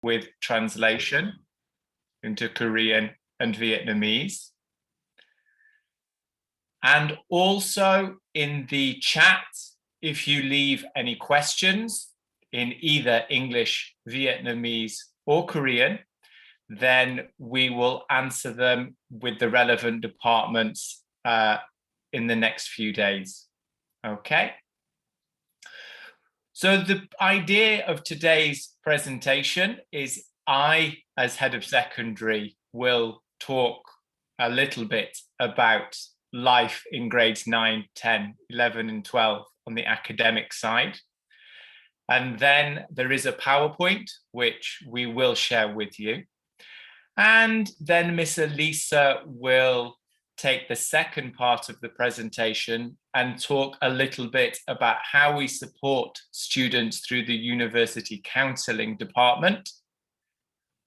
with translation into Korean and Vietnamese. And also in the chat, if you leave any questions in either English, Vietnamese, or Korean, then we will answer them with the relevant departments in the next few days. Okay. So the idea of today's presentation is I, as head of secondary, will talk a little bit about life in grades 9, 10, 11, and 12 on the academic side. And then there is a PowerPoint, which we will share with you. And then Miss Elisa will take the second part of the presentation and talk a little bit about how we support students through the university counselling department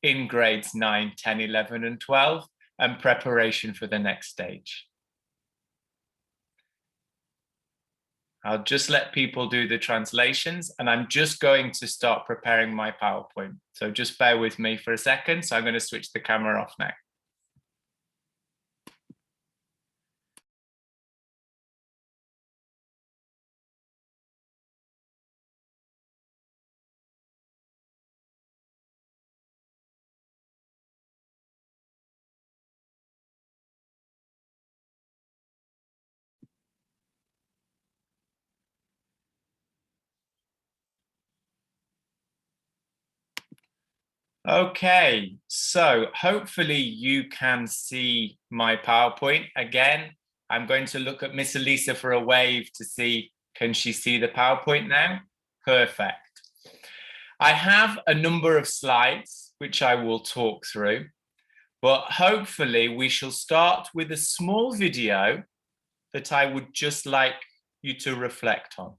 in grades 9, 10, 11, and 12, and preparation for the next stage. I'll just let people do the translations, and I'm just going to start preparing my PowerPoint. So just bear with me for a second. So I'm going to switch the camera off now. Okay, so hopefully you can see my PowerPoint. Again, I'm going to look at Miss Elisa for a wave to see, can she see the PowerPoint now? Perfect. I have a number of slides which I will talk through, but hopefully we shall start with a small video that I would just like you to reflect on.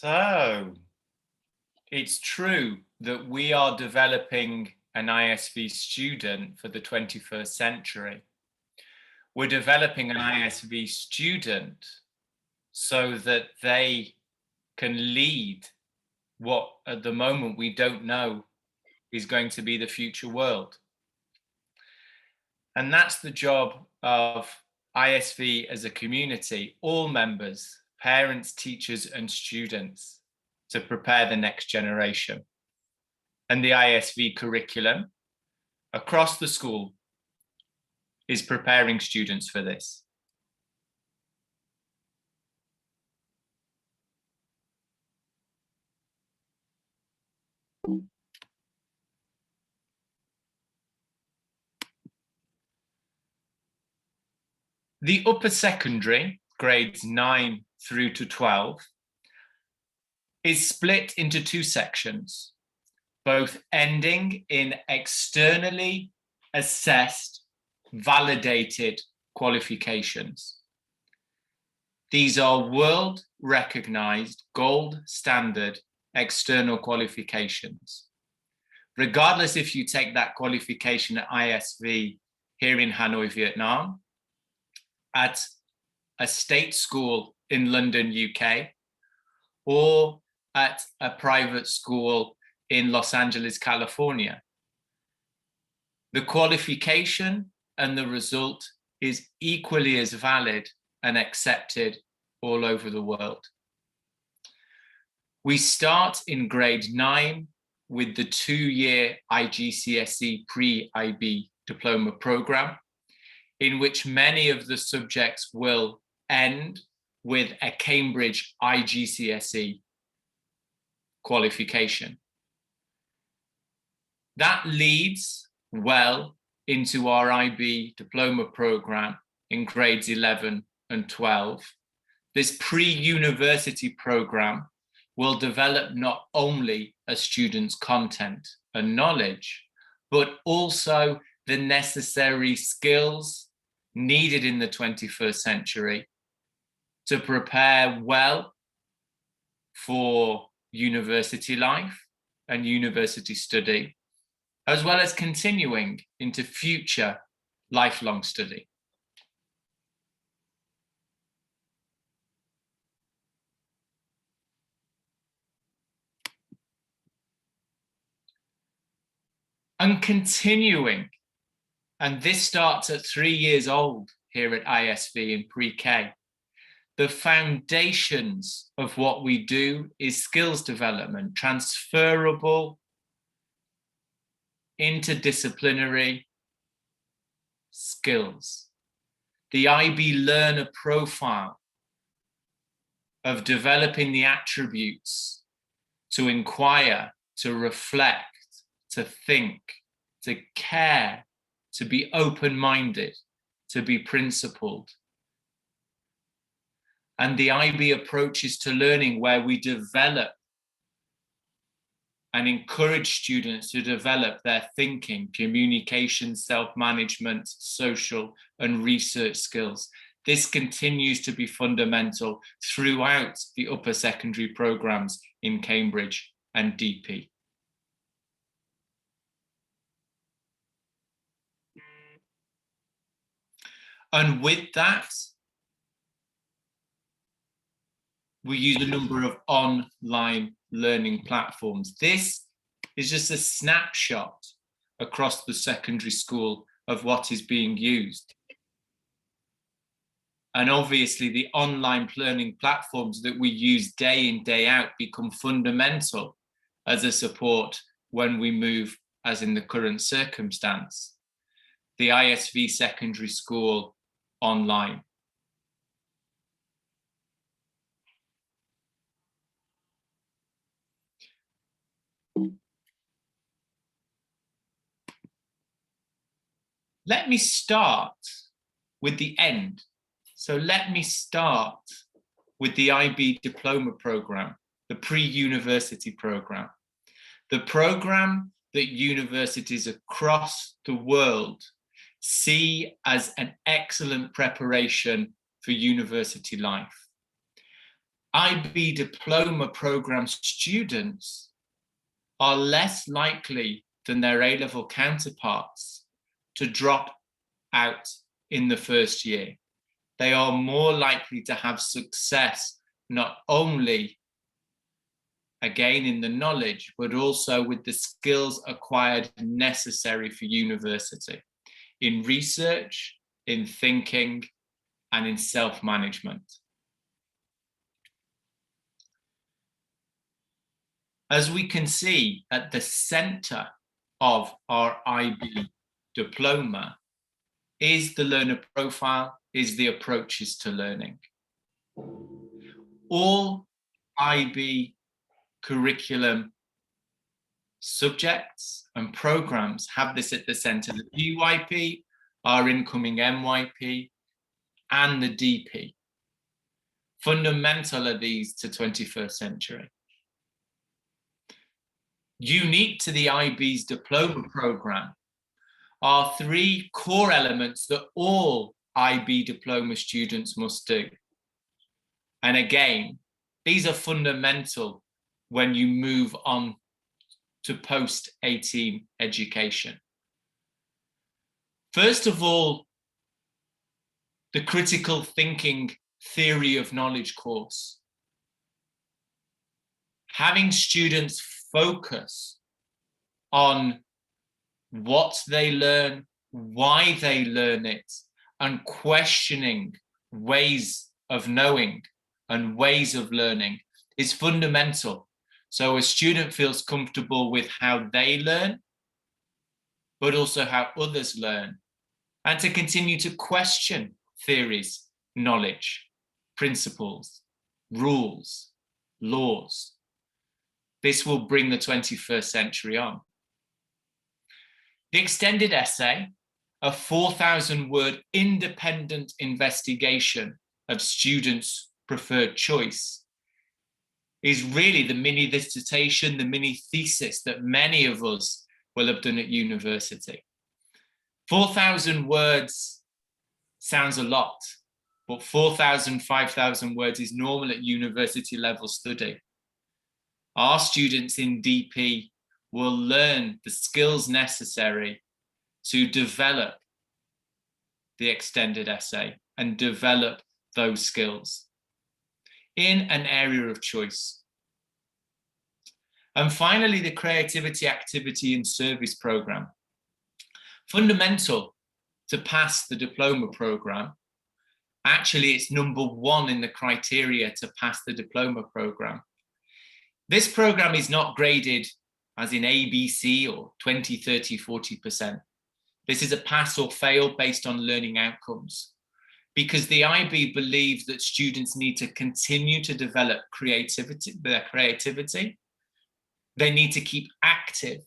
So it's true that we are developing an ISV student for the 21st century. We're developing an ISV student so that they can lead what at the moment we don't know is going to be the future world. And that's the job of ISV as a community, all members, parents, teachers, and students, to prepare the next generation. And the ISV curriculum across the school is preparing students for this. The upper secondary, grades 9 through to 12, is split into two sections, both ending in externally assessed, validated qualifications. These are world-recognized gold standard external qualifications. Regardless if you take that qualification at ISV here in Hanoi, Vietnam, at a state school in London, UK, or at a private school in Los Angeles, California. The qualification and the result is equally as valid and accepted all over the world. We start in grade 9 with the 2-year IGCSE pre-IB diploma program, in which many of the subjects will end with a Cambridge IGCSE qualification. That leads well into our IB diploma program in grades 11 and 12. This pre-university program will develop not only a student's content and knowledge, but also the necessary skills needed in the 21st century to prepare well for university life and university study, as well as continuing into future lifelong study. And continuing, and this starts at 3 years old here at ISV in pre-K. The foundations of what we do is skills development, transferable, interdisciplinary skills. The IB learner profile of developing the attributes to inquire, to reflect, to think, to care, to be open-minded, to be principled. And the IB approaches to learning where we develop and encourage students to develop their thinking, communication, self-management, social and research skills. This continues to be fundamental throughout the upper secondary programs in Cambridge and DP. And with that, we use a number of online learning platforms. This is just a snapshot across the secondary school of what is being used. And obviously the online learning platforms that we use day in, day out become fundamental as a support when we move, as in the current circumstance, the ISV secondary school online. Let me start with the end. So let me start with the IB Diploma Program, the pre-university program, the program that universities across the world see as an excellent preparation for university life. IB Diploma Program students are less likely than their A-level counterparts to drop out in the first year. They are more likely to have success, not only again in the knowledge, but also with the skills acquired necessary for university, in research, in thinking, and in self-management. As we can see, at the center of our IB diploma is the learner profile, is the approaches to learning. All IB curriculum subjects and programs have this at the center. The PYP, our incoming MYP, and the DP. Fundamental are these to 21st century. Unique to the IB's Diploma Program are 3 core elements that all IB Diploma students must do. And again, these are fundamental when you move on to post-18 education. First of all, the critical thinking theory of knowledge course. Having students focus on what they learn, why they learn it, and questioning ways of knowing and ways of learning is fundamental. So a student feels comfortable with how they learn, but also how others learn, and to continue to question theories, knowledge, principles, rules, laws. This will bring the 21st century on. The extended essay, a 4,000-word independent investigation of students' preferred choice, is really the mini dissertation, the mini thesis that many of us will have done at university. 4,000 words sounds a lot, but 4,000, 5,000 words is normal at university level study. Our students in DP will learn the skills necessary to develop the extended essay and develop those skills in an area of choice. And finally, the creativity, activity and service program. Fundamental to pass the diploma program. Actually, it's number 1 in the criteria to pass the diploma program. This program is not graded as in A, B, C or 20, 30, 40%. This is a pass or fail based on learning outcomes, because the IB believes that students need to continue to develop their creativity. They need to keep active,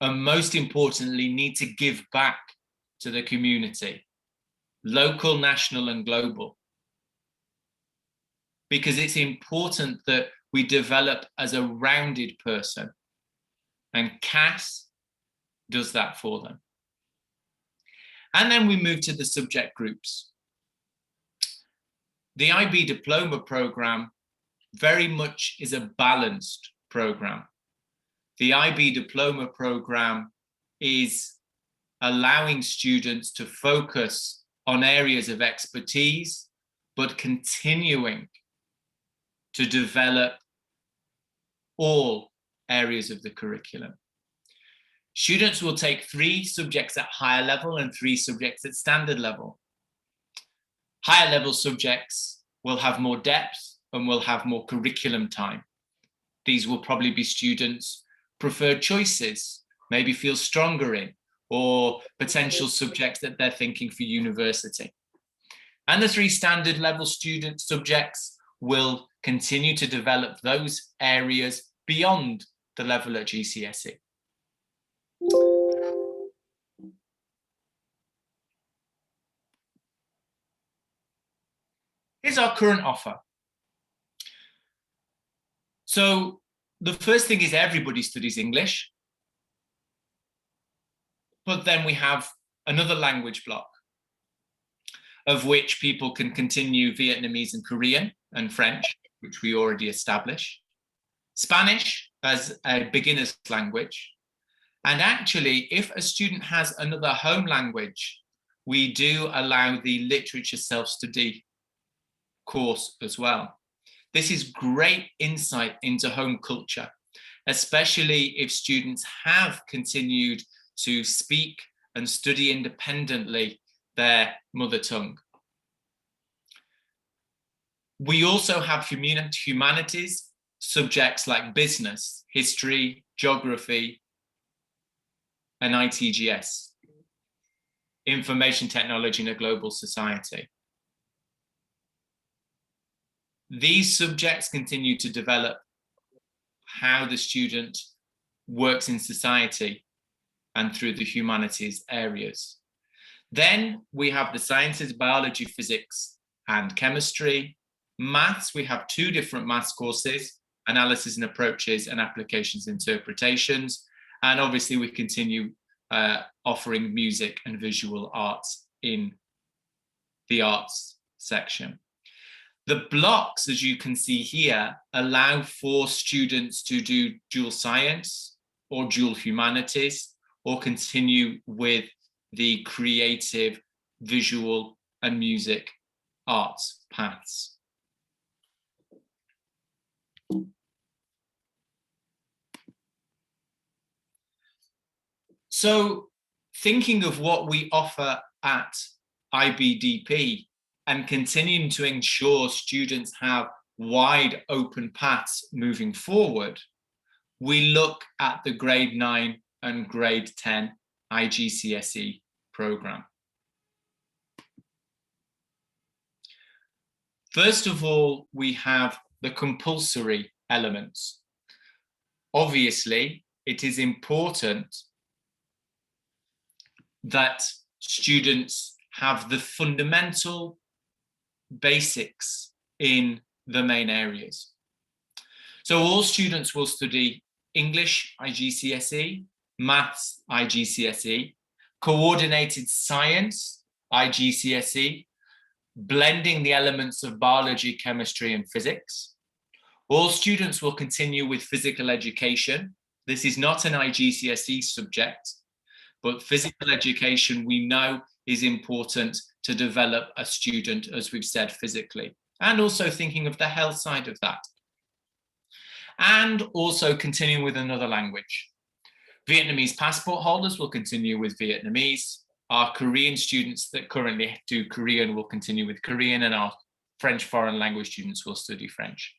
and most importantly, need to give back to the community, local, national, and global. Because it's important that we develop as a rounded person, and CAS does that for them. And then we move to the subject groups. The IB Diploma Program very much is a balanced program. The IB Diploma Program is allowing students to focus on areas of expertise, but continuing to develop all areas of the curriculum. Students will take 3 subjects at higher level and 3 subjects at standard level. Higher level subjects will have more depth and will have more curriculum time. These will probably be students' preferred choices, maybe feel stronger in, or potential subjects that they're thinking for university. And the 3 standard level student subjects will continue to develop those areas beyond the level at GCSE. Here's our current offer. So the first thing is everybody studies English, but then we have another language block of which people can continue Vietnamese and Korean and French, which we already established, Spanish as a beginner's language. And actually, if a student has another home language, we do allow the literature self-study course as well. This is great insight into home culture, especially if students have continued to speak and study independently their mother tongue. We also have humanities subjects like business, history, geography, and ITGS, information technology in a global society. These subjects continue to develop how the student works in society and through the humanities areas. Then we have the sciences, biology, physics, and chemistry. Maths, we have 2 different maths courses, analysis and approaches and applications interpretations. And obviously we continue offering music and visual arts in the arts section. The blocks, as you can see here, allow for students to do dual science or dual humanities, or continue with the creative, visual and music arts paths. So thinking of what we offer at IBDP and continuing to ensure students have wide open paths moving forward, we look at the grade 9 and grade 10 IGCSE program. First of all, we have the compulsory elements. Obviously, it is important that students have the fundamental basics in the main areas. So all students will study English IGCSE, Maths IGCSE, Coordinated Science IGCSE, blending the elements of biology, chemistry and physics. All students will continue with physical education. This is not an IGCSE subject, but physical education we know is important to develop a student, as we've said, physically, and also thinking of the health side of that. And also continuing with another language. Vietnamese passport holders will continue with Vietnamese. Our Korean students that currently do Korean will continue with Korean, and our French foreign language students will study French.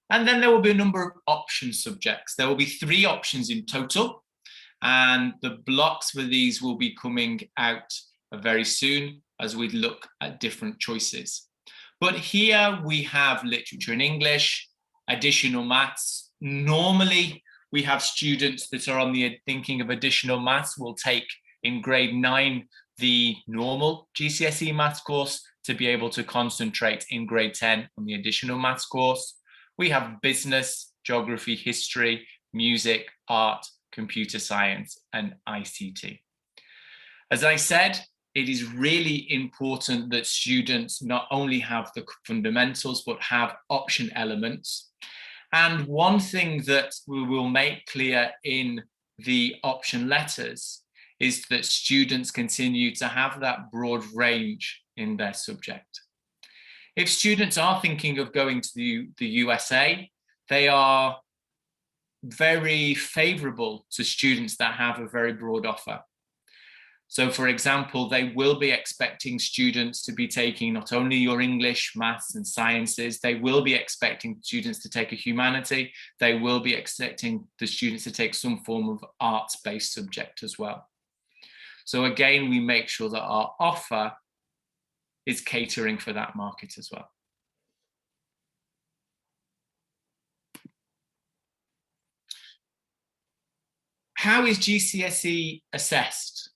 And then there will be a number of option subjects. There will be 3 options in total, and the blocks for these will be coming out very soon as we look at different choices. But here we have literature in English, additional maths. Normally, we have students that are on the thinking of additional maths will take in grade 9 the normal GCSE maths course to be able to concentrate in grade 10 on the additional maths course. We have business, geography, history, music, art, computer science, and ICT. As I said, it is really important that students not only have the fundamentals, but have option elements. And one thing that we will make clear in the option letters is that students continue to have that broad range in their subject. If students are thinking of going to the USA, they are very favorable to students that have a very broad offer. So for example, they will be expecting students to be taking not only your English, maths and sciences, they will be expecting students to take a humanity, they will be expecting the students to take some form of arts-based subject as well. So again, we make sure that our offer is catering for that market as well. How is GCSE assessed?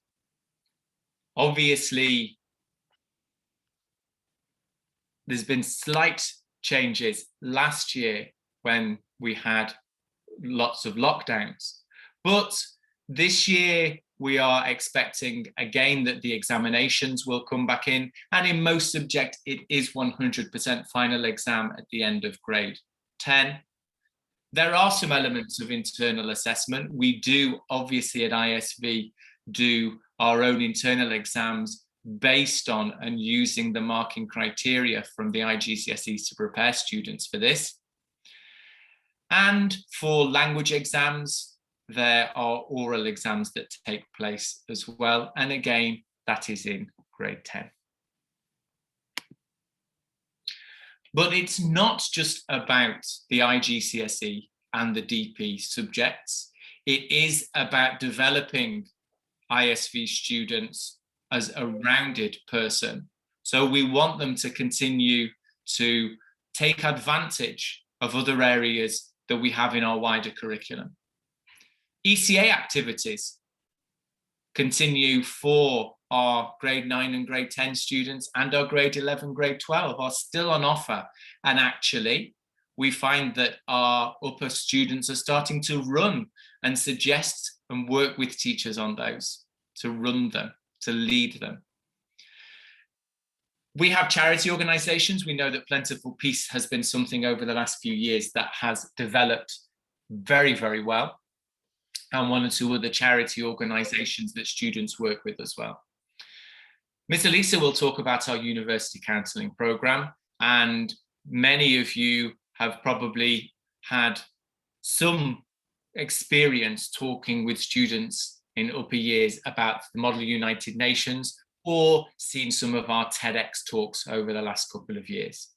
Obviously, there's been slight changes last year when we had lots of lockdowns, but this year we are expecting again that the examinations will come back in, and in most subjects it is 100% final exam at the end of grade 10. There are some elements of internal assessment. We do obviously at ISV do our own internal exams based on and using the marking criteria from the IGCSEs to prepare students for this. And for language exams, there are oral exams that take place as well. And again, that is in grade 10. But it's not just about the IGCSE and the DP subjects. It is about developing ISV students as a rounded person. So we want them to continue to take advantage of other areas that we have in our wider curriculum. ECA activities continue for our grade 9 and grade 10 students, and our grade 11, grade 12 are still on offer. And actually, we find that our upper students are starting to run and suggest and work with teachers on those, to run them, to lead them. We have charity organisations. We know that Plentiful Peace has been something over the last few years that has developed very, very well. And one or two other charity organisations that students work with as well. Miss Elisa will talk about our university counselling programme, and many of you have probably had some experience talking with students in upper years about the Model United Nations, or seen some of our TEDx talks over the last couple of years.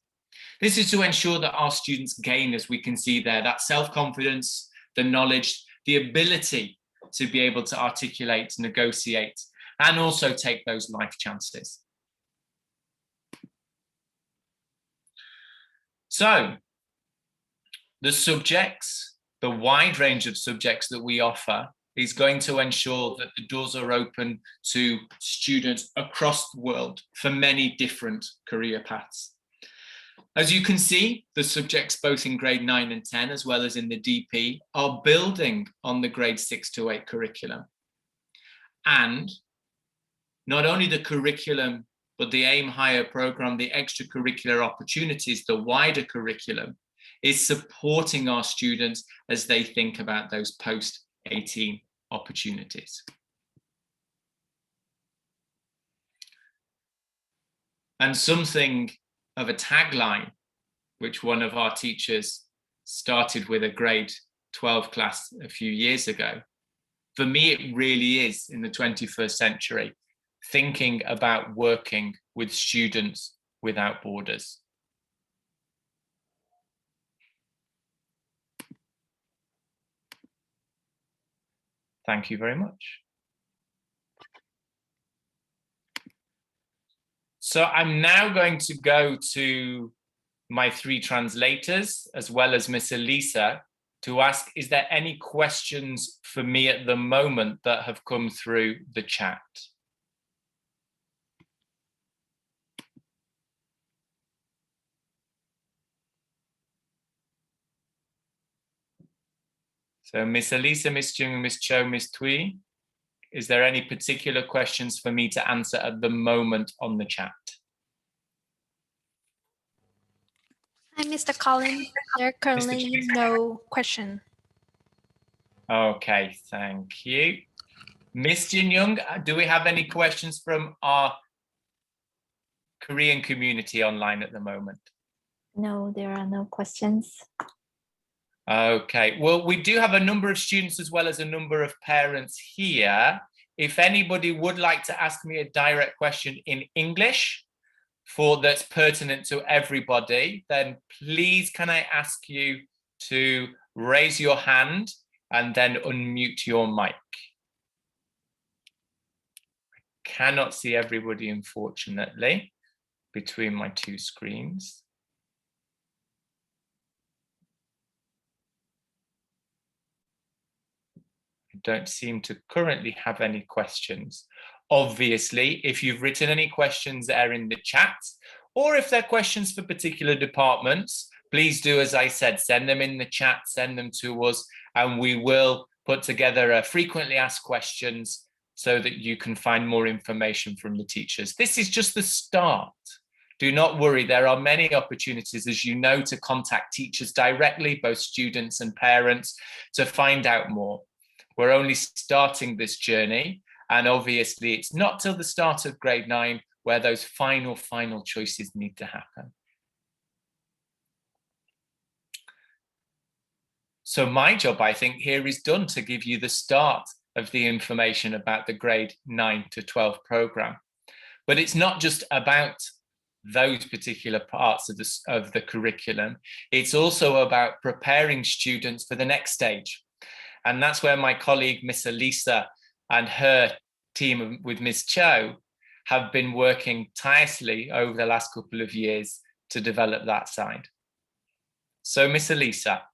This is to ensure that our students gain, as we can see there, that self-confidence, the knowledge, the ability to be able to articulate, negotiate, and also take those life chances. So, the subjects, the wide range of subjects that we offer is going to ensure that the doors are open to students across the world for many different career paths. As you can see, the subjects both in grade 9 and 10, as well as in the DP, are building on the grade 6 to 8 curriculum. And not only the curriculum, but the Aim Higher program, the extracurricular opportunities, the wider curriculum, is supporting our students as they think about those post-18 opportunities. And something of a tagline, which one of our teachers started with a grade 12 class a few years ago. For me, it really is, in the 21st century, thinking about working with students without borders. Thank you very much. So I'm now going to go to my three translators, as well as Miss Elisa, to ask, is there any questions for me at the moment that have come through the chat? So Miss Elisa, Miss Jung, Miss Cho, Miss Tui, is there any particular questions for me to answer at the moment on the chat? Hi, Mr. Collins. There are currently no question. Okay, thank you. Miss Jin Young, do we have any questions from our Korean community online at the moment? No, there are no questions. Okay, well, we do have a number of students as well as a number of parents here. If anybody would like to ask me a direct question in English that's pertinent to everybody, then please can I ask you to raise your hand and then unmute your mic. I cannot see everybody, unfortunately, between my two screens. Don't seem to currently have any questions. Obviously, if you've written any questions there in the chat, or if they're questions for particular departments, please do, as I said, send them in the chat, send them to us, and we will put together a frequently asked questions so that you can find more information from the teachers. This is just the start. Do not worry, there are many opportunities, as you know, to contact teachers directly, both students and parents, to find out more. We're only starting this journey, and obviously it's not till the start of grade 9 where those final choices need to happen. So my job, I think, here is done to give you the start of the information about the grade 9 to 12 program. But it's not just about those particular parts of the curriculum. It's also about preparing students for the next stage. And that's where my colleague, Miss Elisa, and her team with Miss Cho have been working tirelessly over the last couple of years to develop that side. So, Miss Elisa.